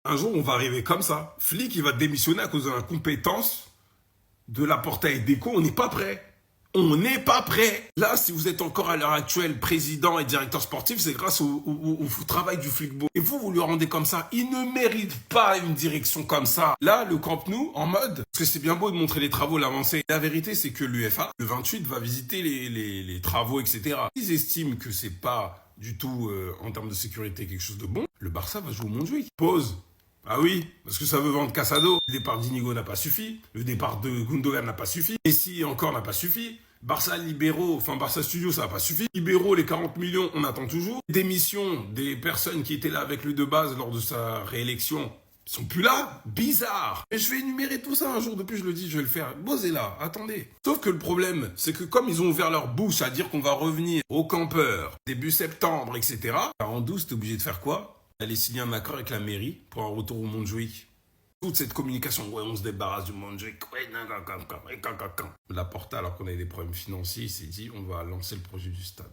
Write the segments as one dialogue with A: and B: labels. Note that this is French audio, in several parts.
A: Un jour, on va arriver comme ça. Flick, il va démissionner à cause de l'incompétence de Laporta et Deco. On n'est pas prêt. On n'est pas prêt. Là, si vous êtes encore à l'heure actuelle président et directeur sportif, c'est grâce au travail du Flickbo. Et vous lui rendez comme ça. Il ne mérite pas une direction comme ça. Là, le Camp Nou, en mode, parce que c'est bien beau de montrer les travaux, l'avancée. La vérité, c'est que l'UEFA, le 28, va visiter les travaux, etc. Ils estiment que c'est pas du tout, en termes de sécurité, quelque chose de bon. Le Barça va jouer au Montjuïc. Pause. Ah oui, parce que ça veut vendre Casado. Le départ d'Inigo n'a pas suffi. Le départ de Gundogan n'a pas suffi. Messi encore n'a pas suffi. Barça Libéraux, enfin Barça Studio, ça n'a pas suffi. Libéraux, les 40 millions, on attend toujours. Démission des personnes qui étaient là avec lui de base lors de sa réélection, ils sont plus là. Bizarre. Et je vais énumérer tout ça un jour. Depuis, je le dis, je vais le faire. Posez là, attendez. Sauf que le problème, c'est que comme ils ont ouvert leur bouche à dire qu'on va revenir au campeur début septembre, etc. En 12, t'es obligé de faire quoi? Aller signer un accord avec la mairie pour un retour au Montjuïc. Toute cette communication, ouais, on se débarrasse du Montjuïc, ouais, Laporta, alors qu'on avait des problèmes financiers, il s'est dit, on va lancer le projet du stade.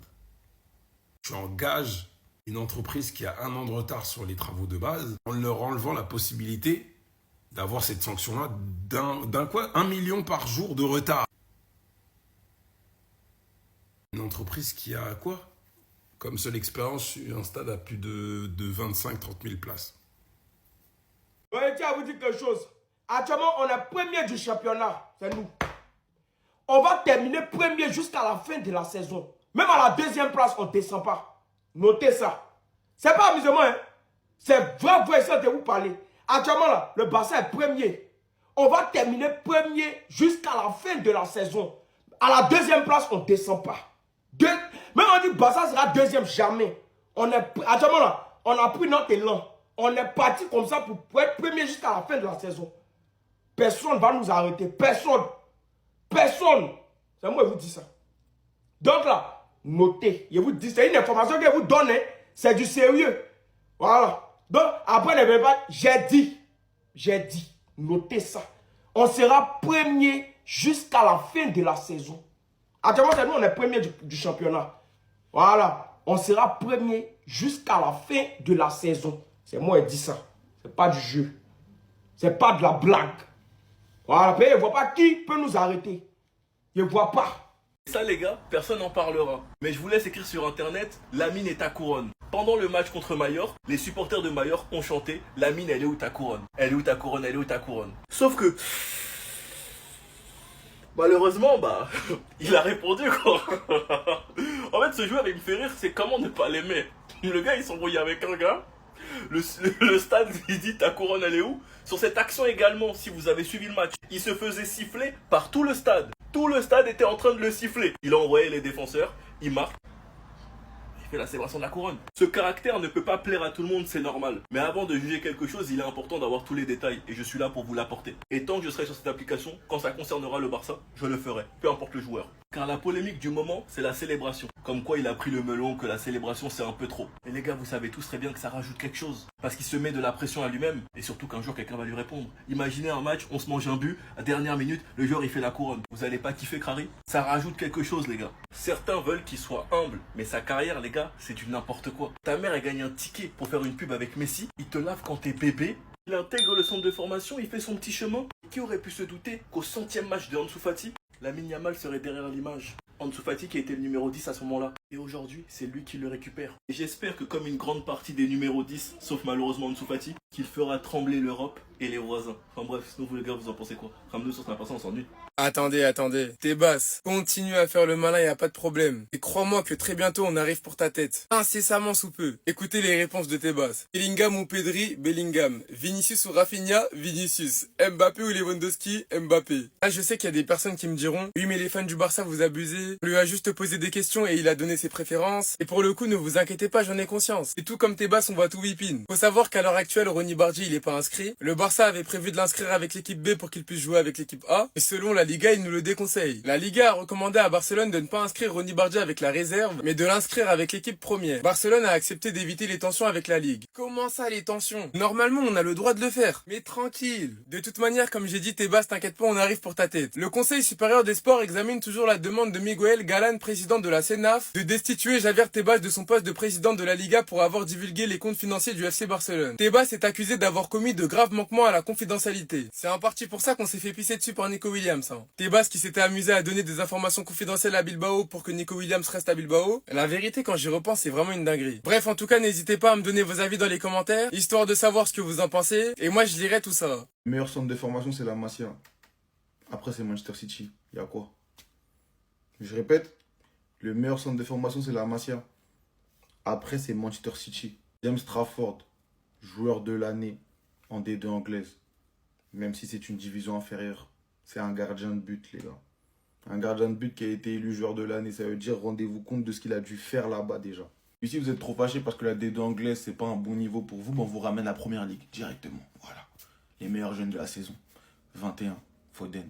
A: Tu engages une entreprise qui a 1 an de retard sur les travaux de base, en leur enlevant la possibilité d'avoir cette sanction-là d'un quoi 1 million par jour de retard. Une entreprise qui a quoi comme seule expérience, un stade à plus de 25-30 000 places.
B: Je tiens à vous dire quelque chose. Actuellement, on est premier du championnat. C'est nous. On va terminer premier jusqu'à la fin de la saison. Même à la 2e place, on ne descend pas. Notez ça. C'est pas amusement, hein. C'est vrai ça de vous parler. Actuellement, là, le Barça est premier. On va terminer premier jusqu'à la fin de la saison. À la 2e place, on ne descend pas. Même on dit Barça sera 2e, jamais. Actuellement, là, on a pris notre élan. On est parti comme ça pour être premier jusqu'à la fin de la saison. Personne ne va nous arrêter. Personne. Personne. C'est moi qui vous dis ça. Donc là, notez. Je vous dis, c'est une information que je vous donne. C'est du sérieux. Voilà. Donc, après, ne venez pas. J'ai dit. Notez ça. On sera premier jusqu'à la fin de la saison. Actuellement, c'est nous, on est premier du championnat. Voilà. On sera premier jusqu'à la fin de la saison. C'est moi qui dis ça. C'est pas du jeu. C'est pas de la blague. Voilà. Je ne vois pas qui peut nous arrêter. Je ne vois pas.
C: Ça les gars, personne n'en parlera. Mais je vous laisse écrire sur internet, Lamine est ta couronne. Pendant le match contre Majorque, les supporters de Majorque ont chanté, Lamine elle est où ta couronne? Elle est où ta couronne? Elle est où ta couronne? Sauf que... malheureusement, il a répondu quoi. En fait, ce joueur, il me fait rire, c'est comment ne pas l'aimer. Le gars, il s'embrouille avec un gars. Le stade, il dit ta couronne, elle est où? Sur cette action également, si vous avez suivi le match, il se faisait siffler par tout le stade. Tout le stade était en train de le siffler. Il a envoyé les défenseurs, il marque. Il fait la célébration de la couronne. Ce caractère ne peut pas plaire à tout le monde, c'est normal. Mais avant de juger quelque chose, il est important d'avoir tous les détails. Et je suis là pour vous l'apporter. Et tant que je serai sur cette application, quand ça concernera le Barça, je le ferai. Peu importe le joueur. Car la polémique du moment, c'est la célébration. Comme quoi il a pris le melon, que la célébration c'est un peu trop. Et les gars, vous savez tous très bien que ça rajoute quelque chose. Parce qu'il se met de la pression à lui-même. Et surtout qu'un jour, quelqu'un va lui répondre. Imaginez un match, on se mange un but, à dernière minute, le joueur il fait la couronne. Vous allez pas kiffer Crary? Ça rajoute quelque chose les gars. Certains veulent qu'il soit humble. Mais sa carrière les gars, c'est du n'importe quoi. Ta mère elle gagne un ticket pour faire une pub avec Messi. Il te lave quand t'es bébé. Il intègre le centre de formation, il fait son petit chemin. Qui aurait pu se douter qu'au 100e match de Ansu Fati, Lamine Yamal serait derrière l'image? Ansu Fati qui était le numéro 10 à ce moment-là. Et aujourd'hui, c'est lui qui le récupère. Et j'espère que comme une grande partie des numéros 10, sauf malheureusement Ansu Fati, qu'il fera trembler l'Europe et les voisins. Enfin bref, sinon vous les gars, vous en pensez quoi? Ramenez-nous sur la personne, on s'ennuie.
D: Attendez. Tebas, continue à faire le malin, y a pas de problème. Et crois-moi que très bientôt on arrive pour ta tête. Incessamment sous peu. Écoutez les réponses de Tebas. Bellingham ou Pedri? Bellingham. Vinicius ou Rafinha? Vinicius. Mbappé ou Lewandowski? Mbappé. Là je sais qu'il y a des personnes qui me diront, oui mais les fans du Barça vous abusez. On lui a juste posé des questions et il a donné ses préférences. Et pour le coup ne vous inquiétez pas, j'en ai conscience. Et tout comme Tebas on va tout whipin. Faut savoir qu'à l'heure actuelle Ronny Bardi il est pas inscrit. Le Barça avait prévu de l'inscrire avec l'équipe B pour qu'il puisse jouer avec l'équipe A. Et selon la Liga, il nous le déconseille. La Liga a recommandé à Barcelone de ne pas inscrire Ronny Bardi avec la réserve, mais de l'inscrire avec l'équipe première. Barcelone a accepté d'éviter les tensions avec la Ligue. Comment ça les tensions? Normalement on a le droit de le faire. Mais tranquille. De toute manière, comme j'ai dit Tebas, t'inquiète pas, on arrive pour ta tête. Le Conseil supérieur des sports examine toujours la demande de Miguel Galan, président de la CENAF, de destituer Javier Tebas de son poste de président de la Liga pour avoir divulgué les comptes financiers du FC Barcelone. Tebas est accusé d'avoir commis de graves manquements à la confidentialité. C'est en partie pour ça qu'on s'est fait pisser dessus par Nico Williams. Tebas qui s'était amusé à donner des informations confidentielles à Bilbao pour que Nico Williams reste à Bilbao. La vérité, quand j'y repense, c'est vraiment une dinguerie. Bref, en tout cas, n'hésitez pas à me donner vos avis dans les commentaires, histoire de savoir ce que vous en pensez, et moi je lirai tout ça.
E: Le meilleur centre de formation, c'est la Masia. Après, c'est Manchester City. Il y a quoi? Je répète, le meilleur centre de formation, c'est la Masia. Après, c'est Manchester City. James Trafford, joueur de l'année en D2 anglaise. Même si c'est une division inférieure. C'est un gardien de but, les gars. Un gardien de but qui a été élu joueur de l'année. Ça veut dire, rendez-vous compte de ce qu'il a dû faire là-bas déjà. Et si vous êtes trop fâché parce que la D2 anglaise, c'est pas un bon niveau pour vous, on vous ramène à la première ligue directement. Voilà. Les meilleurs jeunes de la saison. 21, Foden.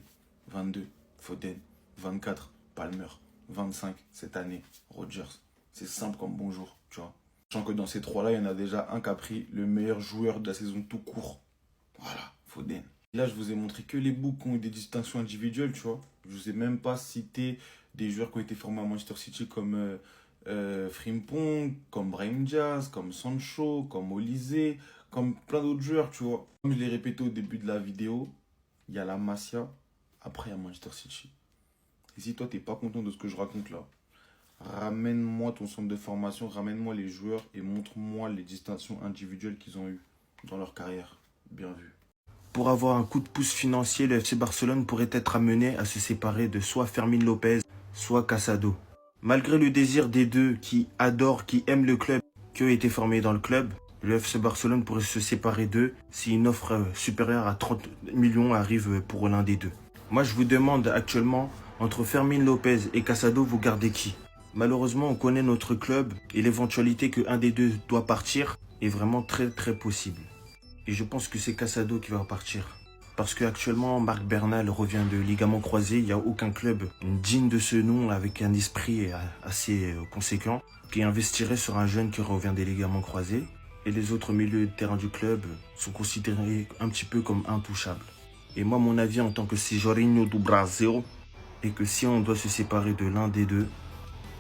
E: 22, Foden. 24, Palmer. 25, cette année, Rodgers. C'est simple comme bonjour, tu vois. Sachant que dans ces trois-là, il y en a déjà un qui a pris le meilleur joueur de la saison tout court. Voilà, Foden. Là, je vous ai montré que les boucs qui ont eu des distinctions individuelles, tu vois. Je vous ai même pas cité des joueurs qui ont été formés à Manchester City comme Frimpong, comme Brahim Diaz, comme Sancho, comme Olise, comme plein d'autres joueurs, tu vois. Comme je l'ai répété au début de la vidéo, il y a la Masia, après il y a Manchester City. Et si toi, t'es pas content de ce que je raconte là, ramène-moi ton centre de formation, ramène-moi les joueurs et montre-moi les distinctions individuelles qu'ils ont eues dans leur carrière. Bien vu.
F: Pour avoir un coup de pouce financier, le FC Barcelone pourrait être amené à se séparer de soit Fermín López, soit Casado. Malgré le désir des deux qui adorent, qui aiment le club, qui ont été formés dans le club, le FC Barcelone pourrait se séparer d'eux si une offre supérieure à 30 millions arrive pour l'un des deux. Moi, je vous demande actuellement, entre Fermín López et Casado, vous gardez qui? Malheureusement, on connaît notre club et l'éventualité qu'un des deux doit partir est vraiment très possible. Et je pense que c'est Casado qui va partir. Parce qu'actuellement, Marc Bernal revient de ligament croisé. Il n'y a aucun club digne de ce nom avec un esprit assez conséquent qui investirait sur un jeune qui revient des ligaments croisés. Et les autres milieux de terrain du club sont considérés un petit peu comme intouchables. Et moi, mon avis en tant que Jorginho do Brasil est que si on doit se séparer de l'un des deux,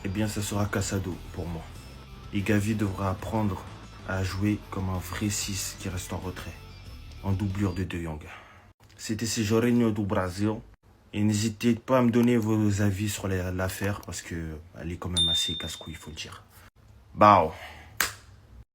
F: eh bien ça sera Casado pour moi. Et Gavi devra apprendre à jouer comme un vrai 6 qui reste en retrait, en doublure de De Jong. C'était Jorginho do Brasil. Et n'hésitez pas à me donner vos avis sur l'affaire parce qu'elle est quand même assez casse-couille, il faut le dire. Bao.